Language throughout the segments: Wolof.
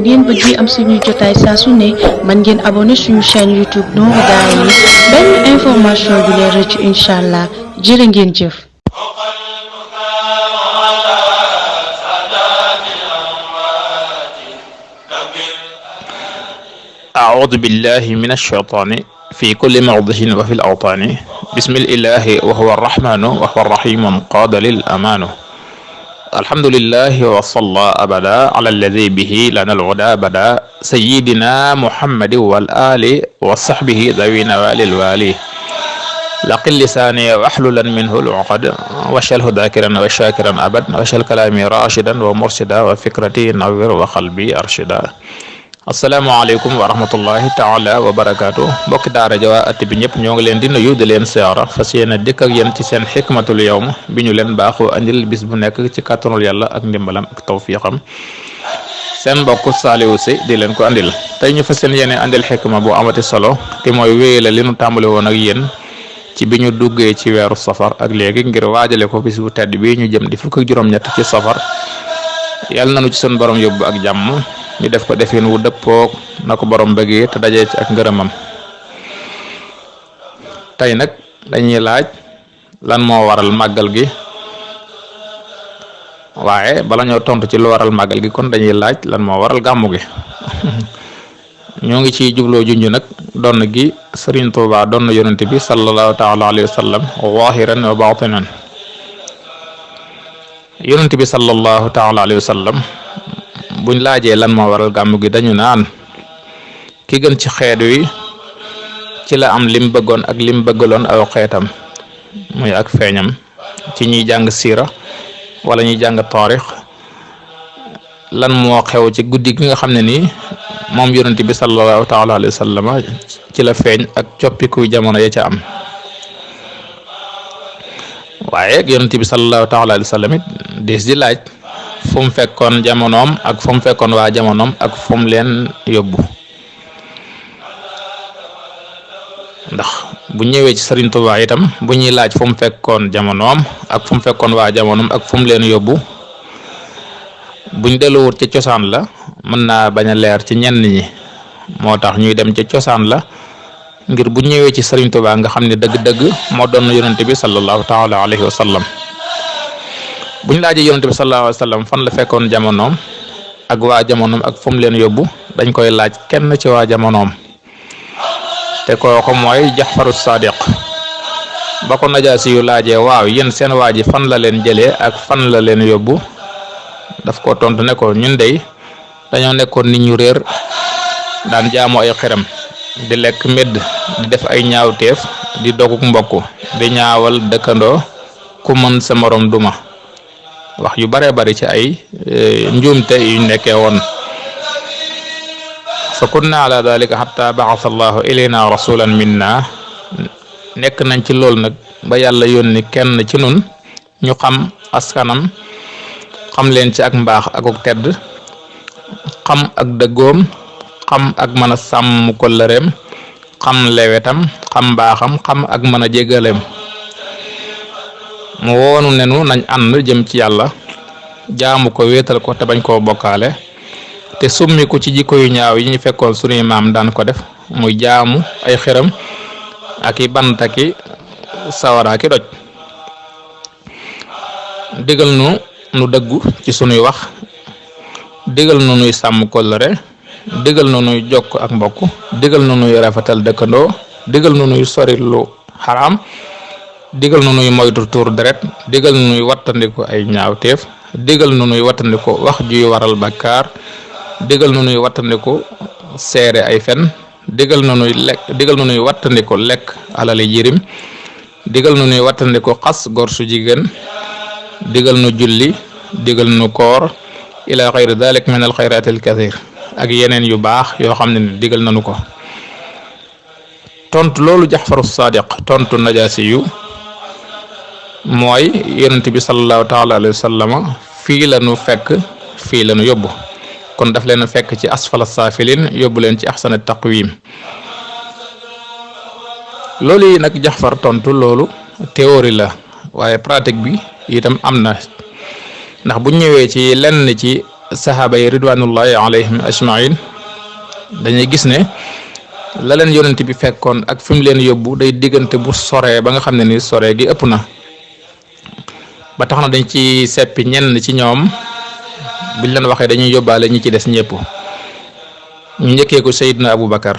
ngeen bëggee am suñuy jotaay saa su ne mën ngeen abonné suñu chaîne YouTube Nourou Darayni benn information du leen rëcc incha allah jërë ngeen jëf. أعوذ بالله من الشيطان في كل موضع وفي الأوطان بسم الإله وهو الرحمن وهو الرحيم قاد للأمان الحمد لله وصلى أبدا على الذي به لنا الغدا بدا سيدنا محمد والآل وصحبه ذوي نوال الوالي لقل لساني واحللا منه العقد واشله ذاكرا وشاكرا أبد واشل كلامي راشدا ومرشدا وفكرتي نور وقلبي أرشدا asalaamaaleykum wa rahmatullahi taala wa barakaatu mbokki daara ja waa at bi ñëpp ñoo ngi leen di nuyu di leen siyaara fas yéene dikk ak yéen ci seen xikmatul yawm bi ñu leen baaxoo andil bis bu nekk ci kàttanul yàlla ak ndimbalam ak tawfiqam seen mbokk Saliou Sy di leen ko andil tey ñu fas yéene andil xikma bu amati solo te mooy wéyale li nu tàmbali woon ak yéen ci bi ñu duggee ci weeru safar ak léegi ngir waajale ko bis bu tedd bi ñu jëm di fukk ak juróom-ñett ci safar yàlla nañu ci seen borom yóbbu ak jàmm ñu def ko defin wu dëppook na ko borom bëggee te dajee ci ak ngërëmam tey nag dañuy laaj lan moo waral màggal gi waaye bala ñoo tontu ci lu waral màggal gi kon dañuy laaj lan moo waral gàmmu gi ñoo ngi ciy jubloo junju nag donn gi Sëriñ Tuubaa donn yonent bi sallallahu taala alayhi wa sallam zahiran wa batinan yonent bi sallallahu taala alayhi wa sallam buñ laajee lan moo waral gàmmu gi dañu naan ki gën ci xeet wi ci la am lim bëggoon ak lim bëggaloon aw xeetam muy ak feeñam ci ñuy jàng siira wala ñuy jàng taarix lan moo xew ci guddi gi nga xam ne nii moom yonent bi sallallahu taala alayhi wa sallam ci la feeñ ak coppiku jamono ya ca am waaye yonent bi sallallahu taala alayhi wa sallam it des di laaj fu mu fekkoon jamonoom ak fu mu fekkoon waa jamonoom ak fu mu leen yóbbu ndax bu ñëwee ci Sëriñ Tuubaa itam bu ñuy laaj fu mu fekkoon jamonoom ak fu mu fekkoon waa jamonoom ak fu mu leen yóbbu buñ delluwut ci cosaan la mën naa bañ a leer ci ñenn ñi moo tax ñuy dem ci cosaan la ngir bu ñëwee ci Sëriñ Tuubaa nga xam ne dëgg-dëgg moo doon yonent bi sallallahu taala alayhi wa sallam buñ laajee yonent bi sallallahu alayhi wa sallam fan la fekkoon jamonoom ak waa jamonoom ak fu mu leen yóbbu dañ koy laaj kenn ci waa jamonoom te kooku mooy Jaxfaru Sadiq ba ko Najaasi yu laajee waaw yéen seen waa ji fan la leen jëlee ak fan la leen yóbbu daf ko tontu ne ko ñun dey dañoo nekkoon nit ñu réer daan jaamu ay xiram di lekk medd di def ay ñaawteef di doguk mbokk di ñaawal dëkkandoo ku mën sa morom duma wax yu bare bari ci ay njuumte yu nekkee woon fa kunna ala dalika hatta ba'atha allahu ilayna rasulan minna nekk nañ ci lool nag ba yàlla yónni kenn ci nun ñu xam askanam xam leen ci ak mbaax akuk tedd xam ak dëggoom xam ak mën a sàmm kollëreem xam lewetam xam mbaaxam xam ak mën a jéggaleem mu woonu nenu nañ ànd jëm ci yàlla jaamu ko wéetal ko te bañ koo bokkaale te summi ko ci jikko yu ñaaw yi ñu fekkoon sunuy maam daan ko def muy jaamu ay xiram ak i bant ak i sawara ki doj digal nu dëggu ci sunuy wax digal nu nuy sàmm kollëre digal nu nuy jokk ak mbokk digal nu nuy rafetal dëkkandoo digal nu nuy sori lu xaraam digal nu nuy moytu tuur deret digal nu nuy wattandiku ay ñaawteef digal nu nuy wattandiku wax juy waral bakkaar digal nu nuy wattandiku seere ay fen digal nu nuy wattandiku lekk alali jirim digal nu nuy wattandiku xas gor su jigéen digal nu julli digal nu koor ila xayri dalik min al xayraati al kathir ak yeneen yu baax yoo xam ne digal nanu ko tontu loolu Jaxfaru Sadiq tontu Najaasi yu mooy yonent bi sallallahu taala alayhi wa sallam fii la nu fekk fii la nu yóbbu kon daf leen fekk ci asfala saafilin yóbbu leen ci axsana taqwim loolu yi nag Jaxfar tontu loolu théorie la waaye pratique bi itam am na ndax bu ñëwee ci lenn ci sahaaba yi ridwanullahi alayhim ajmain dañuy gis ne la leen yonent bi fekkoon ak fi mu leen yóbbu day diggante bu soree ba nga xam ne ni soree gi ëpp na ba tax na dañ ci seppi ñenn ci ñoom buñ leen waxee dañuy yóbbaale ñi ci des ñëpp ñu njëkkee ko Seydina Aboubacar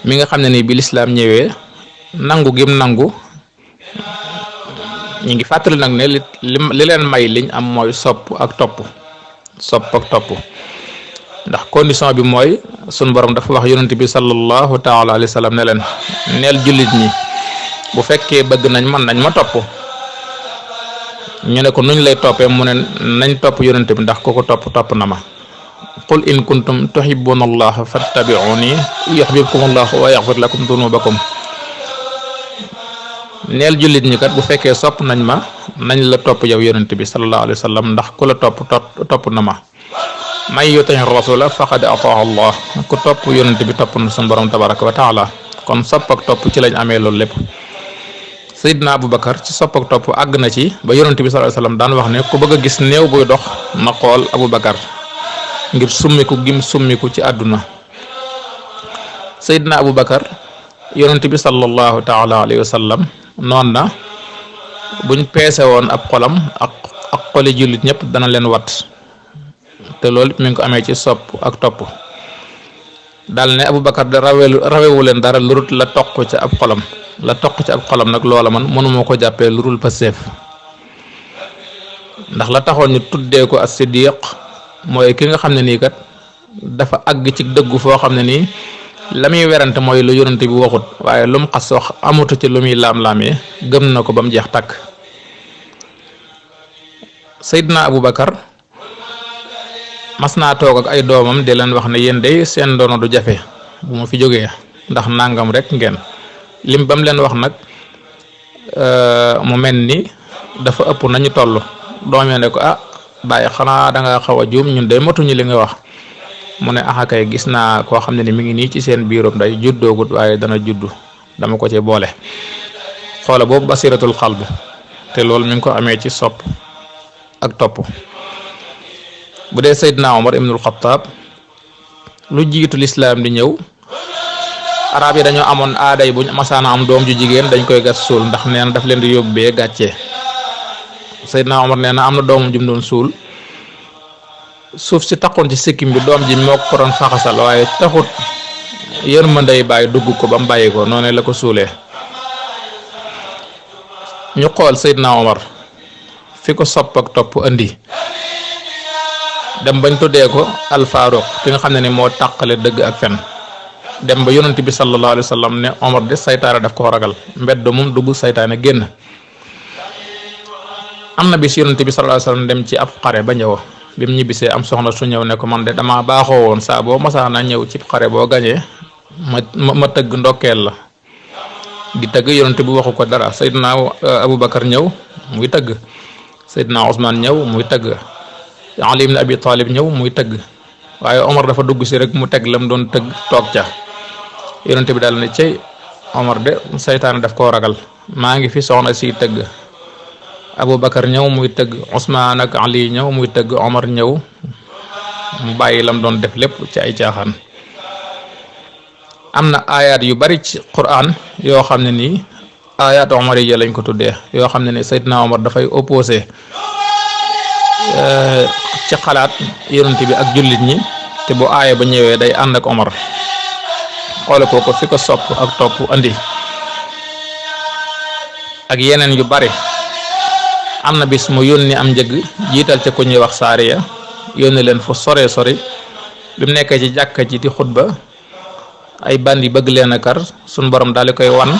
mi nga xam ne ni bi lislaam ñëwee nangu gim nangu ñi ngi fàttali nag ne li leen may liñ am mooy sopp ak topp ndax condition bi mooy sun borom dafa wax yonent bi sallallahu taala alayhi wa sallam ne leen neel jullit ñi bu fekkee bëgg nañ man nañ ma topp ñu ne ko nuñ lay toppee mu ne nañ topp yonent bi ndax ku ko topp na ma qul in kuntum tuhibbuna allaha fattabi'uni yuhibbukum allahu wa yaghfir lakum dunubakum neel jullit ñi kat bu fekkee sopp nañ ma nañ la topp yow yonent bi sallallahu alayhi wa sallam ndax ku la topp na ma may yuti'i rasula faqad ataa allah ku topp yonent bi topp na sunu borom tabaraka wa taala kon sopp ak topp ci lañ amee loolu lépp Seydina Aboubacar ci sopp ak topp àgg na ci ba yonent bi sallallahu alayhi wa sallam daan wax ne ku bëgg a gis néew buy dox na xool Aboubacar ngir summiku gim summiku ci àdduna Seydina Aboubacar yonent bi sallallahu taala alayhi wa sallam noon na buñ peese woon ab xolam ak xoli jullit ñëpp dana leen wat te loolu mi ngi ko amee ci sopp ak topp daal ne Aboubacar de rawewu leen dara lu rut la toq ci ab xolam nag loola man mënuma ko jàppee lu rul Pastef ndax la taxoon ñu tuddee ko as-Siddiq mooy ki nga xam ne nii kat dafa àgg ci dëggu foo xam ne nii la muy werante mooy lu yonent bi waxut waaye lu mu xas wax amatu ci lu muy laam-laamee gëm na ko ba mu jeex takk Seydina Aboubacar mas naa toog ak ay doomam di leen wax ne yéen de seen ndono du jafe bu ma fi jógee ndax nangam rek ngeen lim ba mu leen wax nag mu mel ni dafa ëpp nañu toll doom ne ko bàyyi xanaa da nga xaw a juum ñun de matuñu li nga wax mu ne kay gis naa koo xam ne ni mi ngi nii ci seen biirum nday juddoogut waaye dana juddu dama ko ci boole xoola boobu basiratul xalb te loolu mi ngi ko amee ci sopp ak topp bu dee Seydina Omar ibnul Xattaab lu jiitu lislaam di ñëw arab yi dañoo amoon aaday buñ masaana am doom ju jigéen dañ koy gas suul ndax nee na daf leen di yóbbee gàccee Seydina Omar nee na am na doomam jum doon suul suuf si taxoon ci sikkim bi doom ji moo ko doon faxasal waaye taxut yërmandey bàyyi dugg ko ba mu bàyyi ko noonu la ko suulee ñu xool Seydina Omar fi ko sopp ak topp andi dem bañ tuddee ko alfaaruq ki nga xam ne ni moo tàqale dëgg ak fen dem ba yonent bi sallallahu alayhi wa sallam ne Omar de saytaane daf ko ragal mbedd moom dugg saytaane génn am na bis yonent bi sallallahu alayhi wa sallam dem ci ab xare ba ñëw bi mu ñibbisee am soxna su ñëw ne ko man de dama baaxoo woon saa boo masaana ñëw ci xare boo gañee ma tëgg ndokkeel la di tëgg yonent bi waxu ko dara Seydina Aboubacar ñëw muy tëgg Seydina Ousmane ñëw muy tëgg Ali ibn Abi Talib ñëw muy tëgg waaye Omar dafa dugg si rek mu teg lam doon tëgg toog ca yonent bi daal ne cey Omar de saytaane daf koo ragal maa ngi fi soxna si tëgg Aboubacar ñëw muy tëgg Ousmane ak Ali ñëw muy tëgg Omar ñëw mu bàyyi lam doon def lépp ci ay caaxaan am na ayaat yu bari ci Qur'an yoo xam ne nii ayaat omariya lañ ko tuddee yoo xam ne ni Seydina Omar dafay opposé ci xalaat yonent bi ak jullit ñi te bu aaya ba ñëwee day ànd ak Omar xoole ko fi ko sopp ak topp andi ak yeneen yu bari am na bis mu yónni am njëg jiital ca ku ñuy wax Saariya yónni leen fu sore bi mu nekkee ci jàkka ji di xutba ay bandi bëgg leen a kar suñ borom daal di koy wan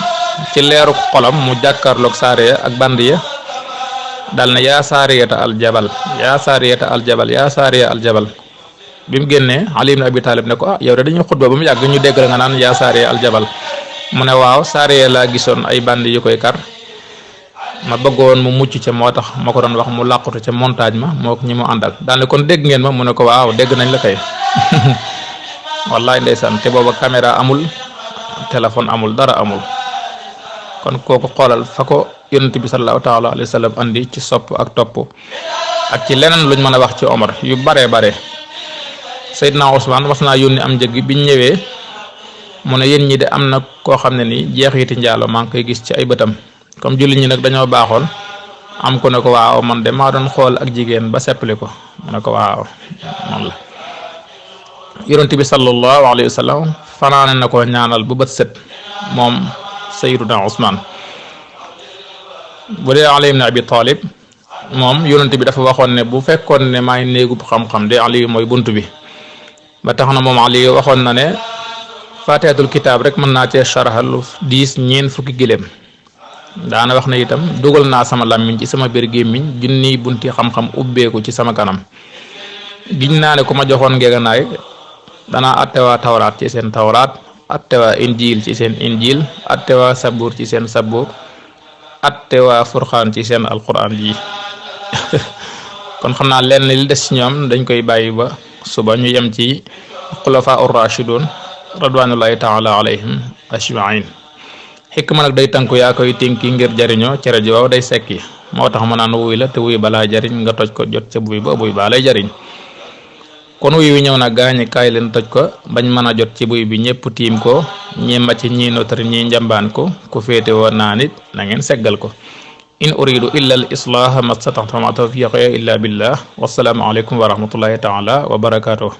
ci leeru xolam mu jàkkaarloog Saariya ak bandi ya dal na yaa Saariyata aljabal yaa Saariyata aljabal yaa Saariya aljabal bi mu génnee Ali ibn Abi Talib ne ko yow de dañuy xutba ba mu yàgg ñu dégg la nga naan yaa Saariya aljabal mu ne waaw Saariya laa gisoon ay bandi yu koy kar ma bëggoon mu mucc ca moo tax ma ko doon wax mu làqutu ca montagne ma moo ñi mu àndal daal ne kon dégg ngeen ma mu ne ko waaw dégg nañ la kay wallaay ndeysaan te booba caméra amul téléphone amul dara amul kon kooku xoolal fa ko yonent bi sallallahu taala alayhi wa sallam andi ci sopp ak topp ak ci leneen luñ mën a wax ci Omar yu bare Seydina Ousmane mas naa yónni am njëg biñ ñëwee mu ne yéen ñi de am na koo xam ne ni jeexiti njaalo maa ngi koy gis ci ay bëtam comme jullit ñi nag dañoo baaxoon am ko ne ko waaw man de maa doon xool ak jigéen ba seppali ko mu ne ko waaw moom la yonent bi sallallahu alayhi wa sallam fanaane na ko ñaanal bu bët set moom Seydina Ousmane. bu dee Ali ibn Abi Talib moom yonent bi dafa waxoon ne bu fekkoon ne maay néegub xam-xam de Ali mooy bunt bi ba tax na moom Ali waxoon na ne faatihatul kitaab rek mën naa cee saraxal 10 giléem daana wax na itam dugal naa sama làmmiñ ci sama biir gémmiñ junniy bunti xam-xam ubbeeku ci sama kanam giñ naa ne ku ma joxoon ngeeganaay danaa attewaa tawraat ci seen tawraat attewaa injil ci seen injil attewaa sabuur ci seen sabuur attewaa furxaan ci seen alquran ji kon xam naa lenn li des ci ñoom dañ koy bàyyi ba suba ñu yem ci xulafaa ur-rashidun radwanullahi taala alayhim ajmain xikma nag day tànku yaa koy tinki ngir jariñoo cere ji waaw day sekki moo tax ma naan wuy la te wuy balaa jariñ nga toj ko jot ca buy ba buy baa lay jariñ kon wuy wi ñëw na gaañi kaay leen toj ko bañ mën a jot ci buy bi ñëpp tiim ko ñi màcc ñi notari ñi njambaan ko ku féete woon naa nit na ngeen seggal ko in uridu illa al islaha mastata'tu ma tawfiqi illa billah wassalaamu aleykum wa rahmatullahi taala wa barakatuh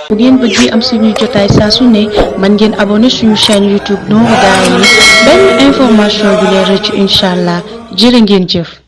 bu ngeen bëggee am suñuy jotaay saa su ne mën ngeen abonné suñu chaîne YouTube Nourou Darayni benn information du leen rëcc incha allah jërë ngeen jëf.